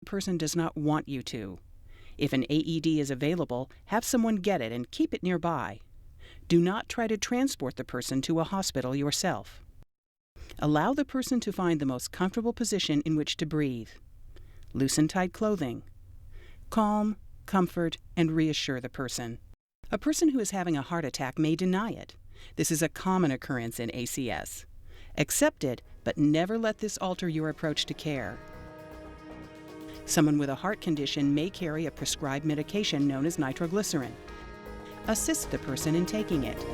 the person does not want you to. If an AED is available, have someone get it and keep it nearby. Do not try to transport the person to a hospital yourself. Allow the person to find the most comfortable position in which to breathe. Loosen tight clothing. Calm, comfort, and reassure the person. A person who is having a heart attack may deny it. This is a common occurrence in ACS. Accept it, but never let this alter your approach to care. Someone with a heart condition may carry a prescribed medication known as nitroglycerin. Assist the person in taking it.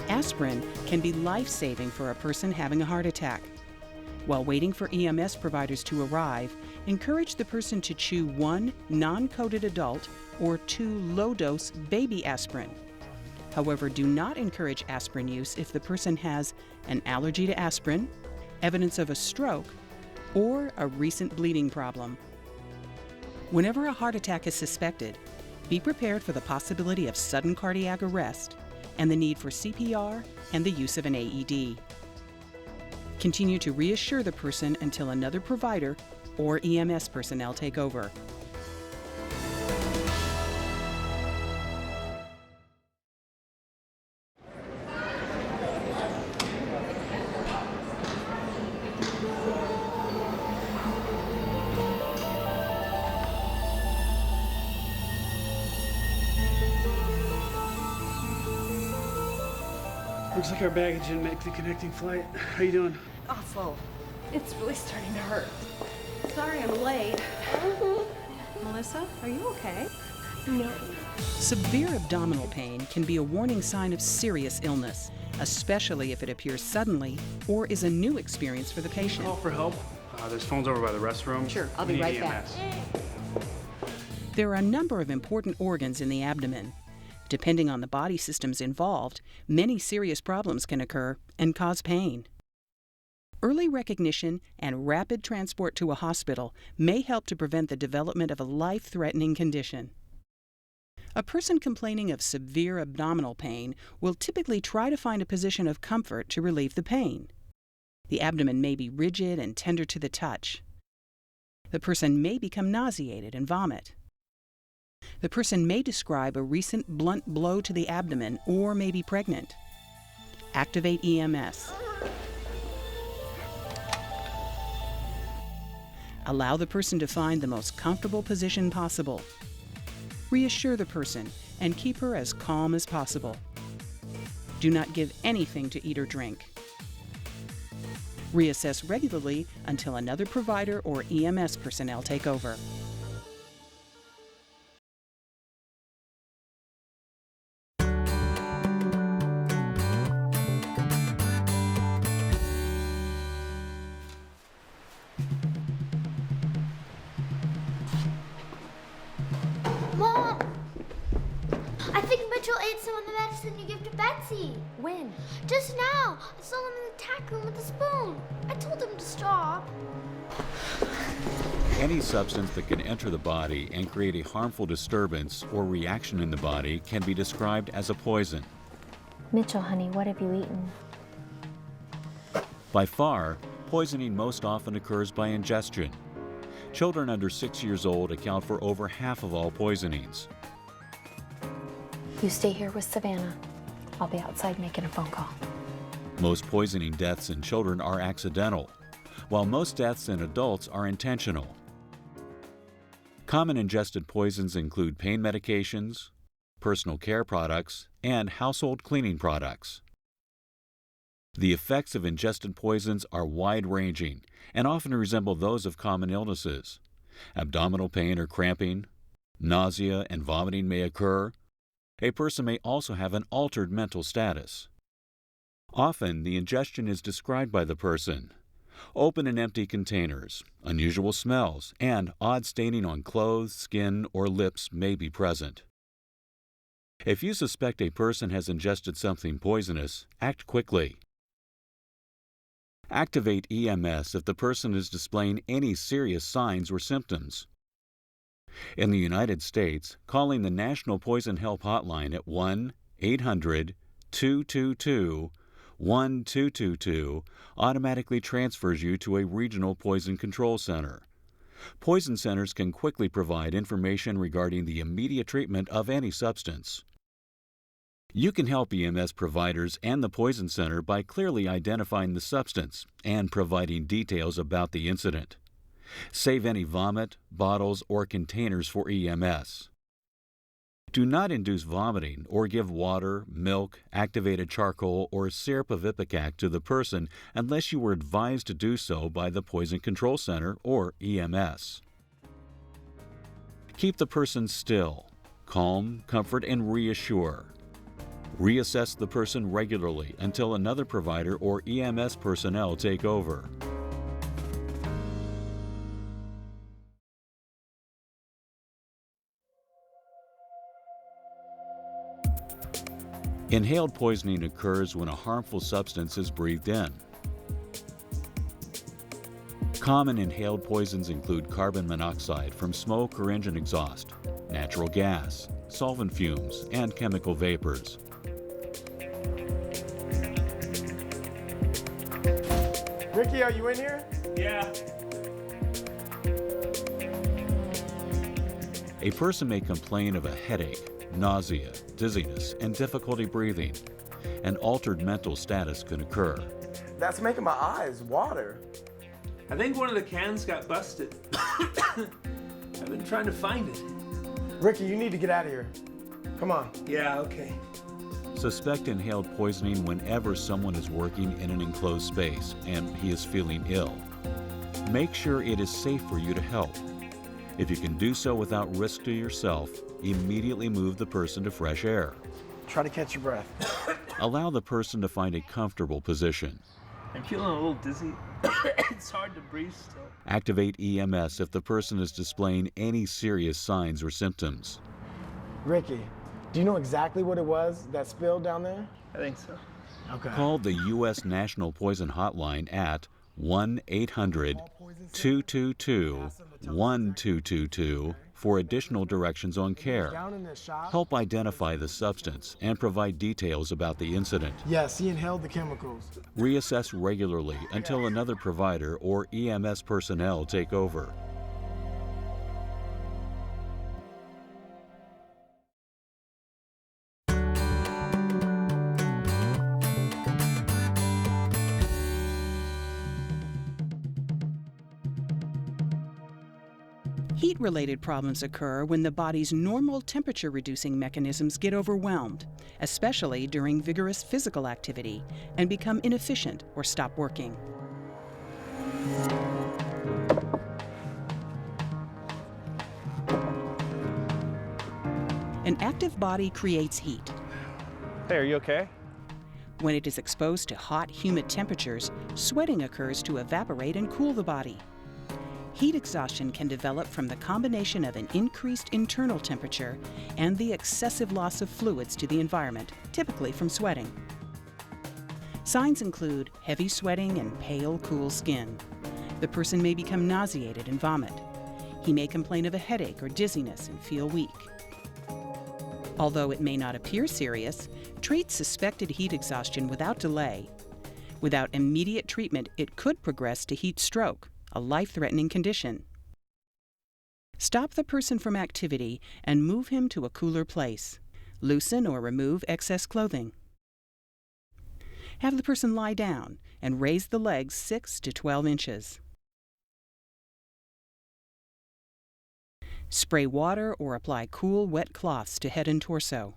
Aspirin can be life-saving for a person having a heart attack. While waiting for EMS providers to arrive, encourage the person to chew 1 non-coated adult or 2 low-dose baby aspirin. However, do not encourage aspirin use if the person has an allergy to aspirin, evidence of a stroke, or a recent bleeding problem. Whenever a heart attack is suspected, be prepared for the possibility of sudden cardiac arrest and the need for CPR and the use of an AED. Continue to reassure the person until another provider or EMS personnel take over. Looks like our baggage didn't make the connecting flight. How you doing? Awful. It's really starting to hurt. Sorry I'm late. Melissa, are you okay? No. Severe abdominal pain can be a warning sign of serious illness, especially if it appears suddenly or is a new experience for the patient. Call for help. There's phones over by the restroom. Sure, I'll be We need right back. EMS. There are a number of important organs in the abdomen. Depending on the body systems involved, many serious problems can occur and cause pain. Early recognition and rapid transport to a hospital may help to prevent the development of a life-threatening condition. A person complaining of severe abdominal pain will typically try to find a position of comfort to relieve the pain. The abdomen may be rigid and tender to the touch. The person may become nauseated and vomit. The person may describe a recent blunt blow to the abdomen or may be pregnant. Activate EMS. Allow the person to find the most comfortable position possible. Reassure the person and keep her as calm as possible. Do not give anything to eat or drink. Reassess regularly until another provider or EMS personnel take over. Mom! I think Mitchell ate some of the medicine you give to Betsy. When? Just now. I saw him in the tack room with a spoon. I told him to stop. Any substance that can enter the body and create a harmful disturbance or reaction in the body can be described as a poison. Mitchell, honey, what have you eaten? By far, poisoning most often occurs by ingestion. Children under 6 years old account for over half of all poisonings. You stay here with Savannah. I'll be outside making a phone call. Most poisoning deaths in children are accidental, while most deaths in adults are intentional. Common ingested poisons include pain medications, personal care products, and household cleaning products. The effects of ingested poisons are wide-ranging and often resemble those of common illnesses. Abdominal pain or cramping, nausea and vomiting may occur. A person may also have an altered mental status. Often, the ingestion is described by the person. Open and empty containers, unusual smells, and odd staining on clothes, skin, or lips may be present. If you suspect a person has ingested something poisonous, act quickly. Activate EMS if the person is displaying any serious signs or symptoms. In the United States, calling the National Poison Help Hotline at 1-800-222-1222 automatically transfers you to a regional poison control center. Poison centers can quickly provide information regarding the immediate treatment of any substance. You can help EMS providers and the Poison Center by clearly identifying the substance and providing details about the incident. Save any vomit, bottles, or containers for EMS. Do not induce vomiting or give water, milk, activated charcoal, or syrup of ipecac to the person unless you were advised to do so by the Poison Control Center or EMS. Keep the person still. Calm, comfort, and reassure. Reassess the person regularly until another provider or EMS personnel take over. Inhaled poisoning occurs when a harmful substance is breathed in. Common inhaled poisons include carbon monoxide from smoke or engine exhaust, natural gas, solvent fumes, and chemical vapors. Ricky, are you in here? Yeah. A person may complain of a headache, nausea, dizziness, and difficulty breathing. An altered mental status can occur. That's making my eyes water. I think one of the cans got busted. I've been trying to find it. Ricky, you need to get out of here. Come on. Yeah, okay. Suspect inhaled poisoning whenever someone is working in an enclosed space and he is feeling ill. Make sure it is safe for you to help. If you can do so without risk to yourself, immediately move the person to fresh air. Try to catch your breath. Allow the person to find a comfortable position. I'm feeling a little dizzy. It's hard to breathe still. Activate EMS if the person is displaying any serious signs or symptoms. Ricky, do you know exactly what it was that spilled down there? I think so. Okay. Call the U.S. National Poison Hotline at 1-800-222-1222 for additional directions on care. Down in this shop? Help identify the substance and provide details about the incident. Yes, he inhaled the chemicals. Reassess regularly until another provider or EMS personnel take over. Heat-related problems occur when the body's normal temperature-reducing mechanisms get overwhelmed, especially during vigorous physical activity, and become inefficient or stop working. An active body creates heat. Hey, are you okay? When it is exposed to hot, humid temperatures, sweating occurs to evaporate and cool the body. Heat exhaustion can develop from the combination of an increased internal temperature and the excessive loss of fluids to the environment, typically from sweating. Signs include heavy sweating and pale, cool skin. The person may become nauseated and vomit. He may complain of a headache or dizziness and feel weak. Although it may not appear serious, treat suspected heat exhaustion without delay. Without immediate treatment, it could progress to heat stroke, a life-threatening condition. Stop the person from activity and move him to a cooler place. Loosen or remove excess clothing. Have the person lie down and raise the legs 6 to 12 inches. Spray water or apply cool, wet cloths to head and torso.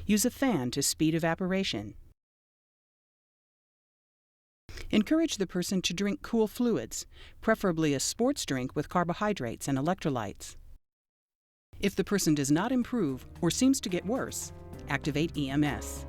Use a fan to speed evaporation. Encourage the person to drink cool fluids, preferably a sports drink with carbohydrates and electrolytes. If the person does not improve or seems to get worse, activate EMS.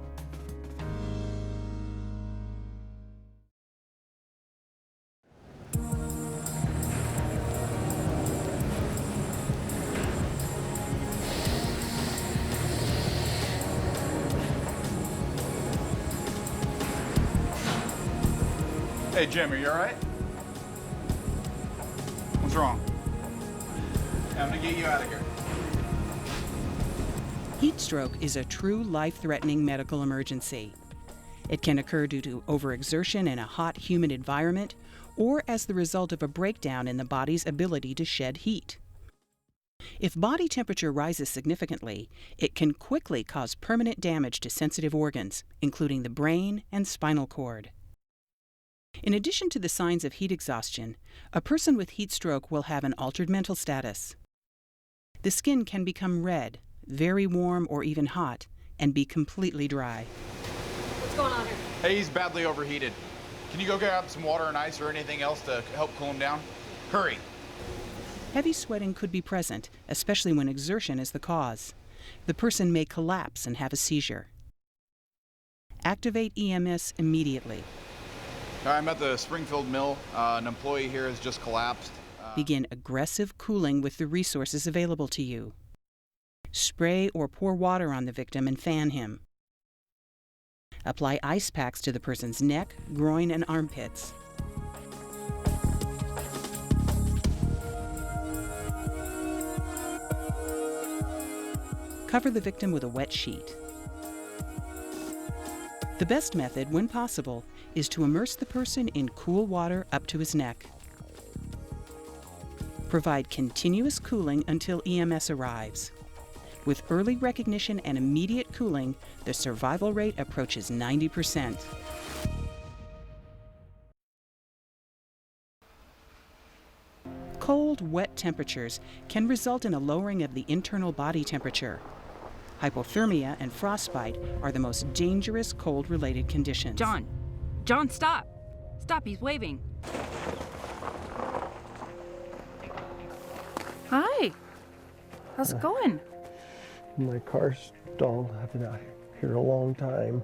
Hey, Jim, are you all right? What's wrong? I'm gonna get you out of here. Heat stroke is a true life-threatening medical emergency. It can occur due to overexertion in a hot, humid environment or as the result of a breakdown in the body's ability to shed heat. If body temperature rises significantly, it can quickly cause permanent damage to sensitive organs, including the brain and spinal cord. In addition to the signs of heat exhaustion, a person with heat stroke will have an altered mental status. The skin can become red, very warm or even hot, and be completely dry. What's going on here? Hey, he's badly overheated. Can you go grab some water and ice or anything else to help cool him down? Hurry. Heavy sweating could be present, especially when exertion is the cause. The person may collapse and have a seizure. Activate EMS immediately. I'm at the Springfield Mill. An employee here has just collapsed. Begin aggressive cooling with the resources available to you. Spray or pour water on the victim and fan him. Apply ice packs to the person's neck, groin, and armpits. Cover the victim with a wet sheet. The best method, when possible, is to immerse the person in cool water up to his neck. Provide continuous cooling until EMS arrives. With early recognition and immediate cooling, the survival rate approaches 90%. Cold, wet temperatures can result in a lowering of the internal body temperature. Hypothermia and frostbite are the most dangerous cold-related conditions. John, stop! Stop, he's waving. Hi! How's it going? My car's stalled. I've been out here a long time.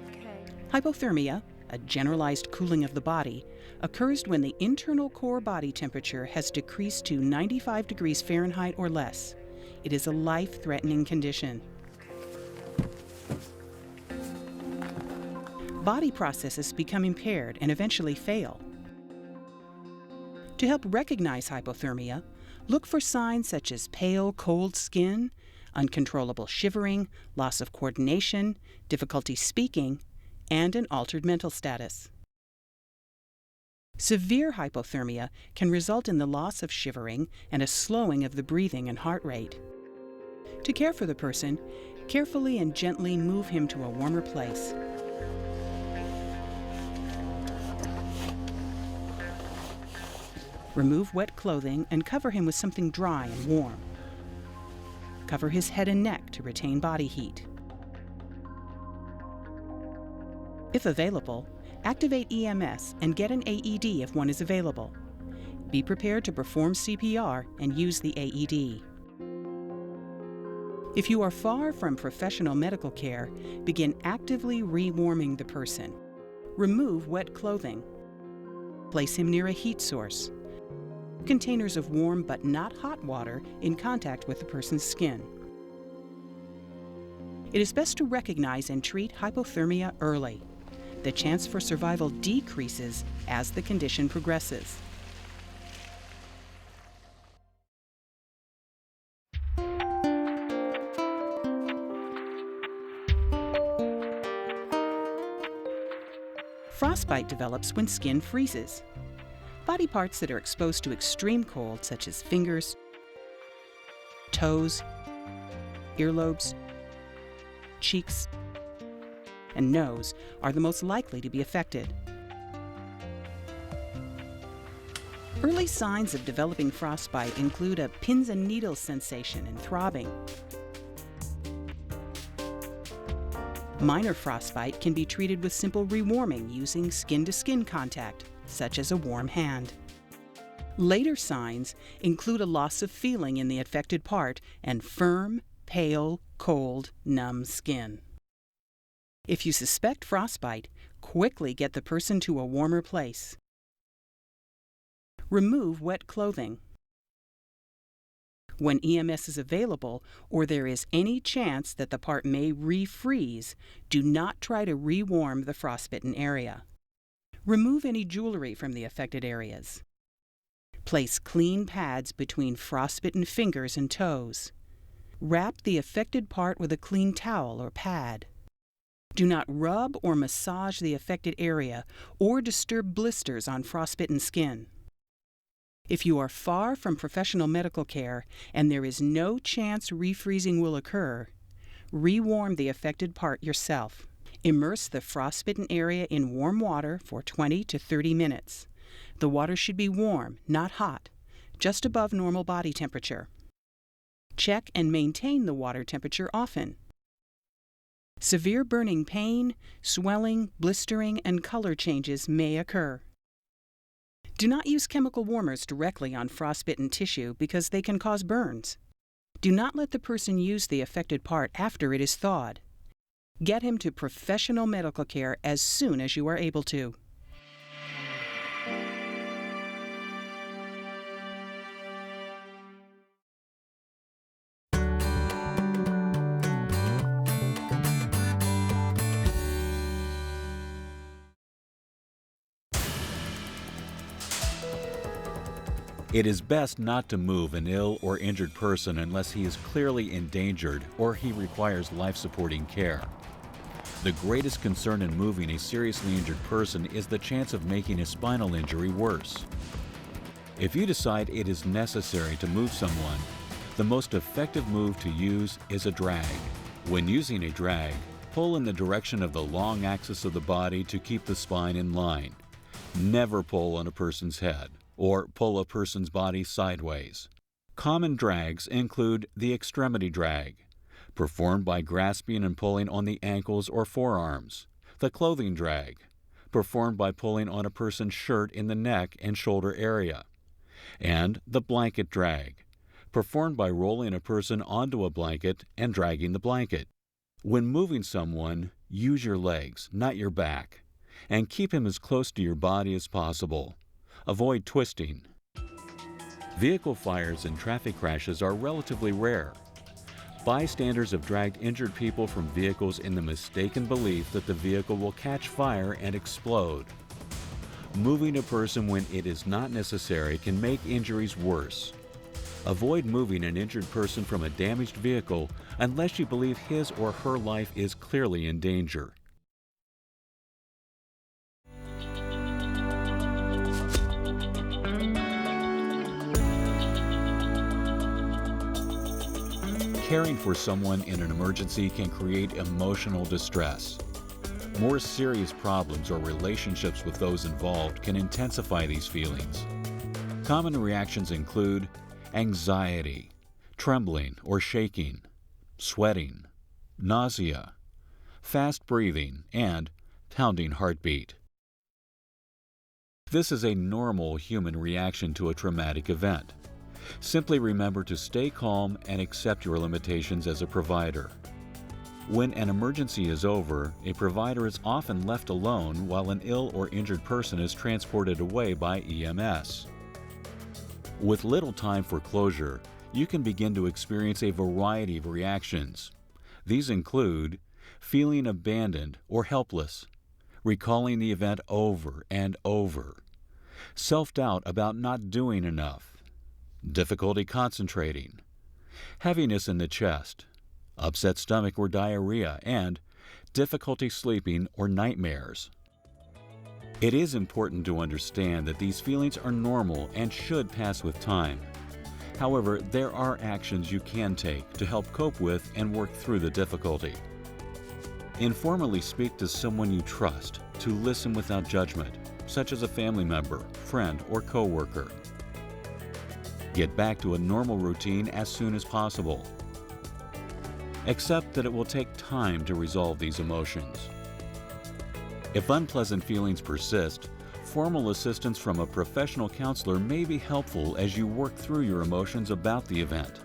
Okay. Hypothermia, a generalized cooling of the body, occurs when the internal core body temperature has decreased to 95 degrees Fahrenheit or less. It is a life-threatening condition. Body processes become impaired and eventually fail. To help recognize hypothermia, look for signs such as pale, cold skin, uncontrollable shivering, loss of coordination, difficulty speaking, and an altered mental status. Severe hypothermia can result in the loss of shivering and a slowing of the breathing and heart rate. To care for the person, carefully and gently move him to a warmer place. Remove wet clothing and cover him with something dry and warm. Cover his head and neck to retain body heat. If available, activate EMS and get an AED if one is available. Be prepared to perform CPR and use the AED. If you are far from professional medical care, begin actively rewarming the person. Remove wet clothing. Place him near a heat source. Containers of warm but not hot water in contact with the person's skin. It is best to recognize and treat hypothermia early. The chance for survival decreases as the condition progresses. Frostbite develops when skin freezes. Body parts that are exposed to extreme cold, such as fingers, toes, earlobes, cheeks, and nose, are the most likely to be affected. Early signs of developing frostbite include a pins and needles sensation and throbbing. Minor frostbite can be treated with simple rewarming using skin-to-skin contact, such as a warm hand. Later signs include a loss of feeling in the affected part and firm, pale, cold, numb skin. If you suspect frostbite, quickly get the person to a warmer place. Remove wet clothing. When EMS is available or there is any chance that the part may refreeze, do not try to rewarm the frostbitten area. Remove any jewelry from the affected areas. Place clean pads between frostbitten fingers and toes. Wrap the affected part with a clean towel or pad. Do not rub or massage the affected area or disturb blisters on frostbitten skin. If you are far from professional medical care and there is no chance refreezing will occur, rewarm the affected part yourself. Immerse the frostbitten area in warm water for 20 to 30 minutes. The water should be warm, not hot, just above normal body temperature. Check and maintain the water temperature often. Severe burning pain, swelling, blistering, and color changes may occur. Do not use chemical warmers directly on frostbitten tissue because they can cause burns. Do not let the person use the affected part after it is thawed. Get him to professional medical care as soon as you are able to. It is best not to move an ill or injured person unless he is clearly endangered or he requires life-supporting care. The greatest concern in moving a seriously injured person is the chance of making a spinal injury worse. If you decide it is necessary to move someone, the most effective move to use is a drag. When using a drag, pull in the direction of the long axis of the body to keep the spine in line. Never pull on a person's head or pull a person's body sideways. Common drags include the extremity drag, performed by grasping and pulling on the ankles or forearms, the clothing drag, performed by pulling on a person's shirt in the neck and shoulder area, and the blanket drag, performed by rolling a person onto a blanket and dragging the blanket. When moving someone, use your legs, not your back, and keep him as close to your body as possible. Avoid twisting. Vehicle fires and traffic crashes are relatively rare. Bystanders have dragged injured people from vehicles in the mistaken belief that the vehicle will catch fire and explode. Moving a person when it is not necessary can make injuries worse. Avoid moving an injured person from a damaged vehicle unless you believe his or her life is clearly in danger. Caring for someone in an emergency can create emotional distress. More serious problems or relationships with those involved can intensify these feelings. Common reactions include anxiety, trembling or shaking, sweating, nausea, fast breathing, and pounding heartbeat. This is a normal human reaction to a traumatic event. Simply remember to stay calm and accept your limitations as a provider. When an emergency is over, a provider is often left alone while an ill or injured person is transported away by EMS. With little time for closure, you can begin to experience a variety of reactions. These include feeling abandoned or helpless, recalling the event over and over, self-doubt about not doing enough, difficulty concentrating, heaviness in the chest, upset stomach or diarrhea, and difficulty sleeping or nightmares. It is important to understand that these feelings are normal and should pass with time. However, there are actions you can take to help cope with and work through the difficulty. Informally speak to someone you trust to listen without judgment, such as a family member, friend, or coworker. Get back to a normal routine as soon as possible. Accept that it will take time to resolve these emotions. If unpleasant feelings persist, formal assistance from a professional counselor may be helpful as you work through your emotions about the event.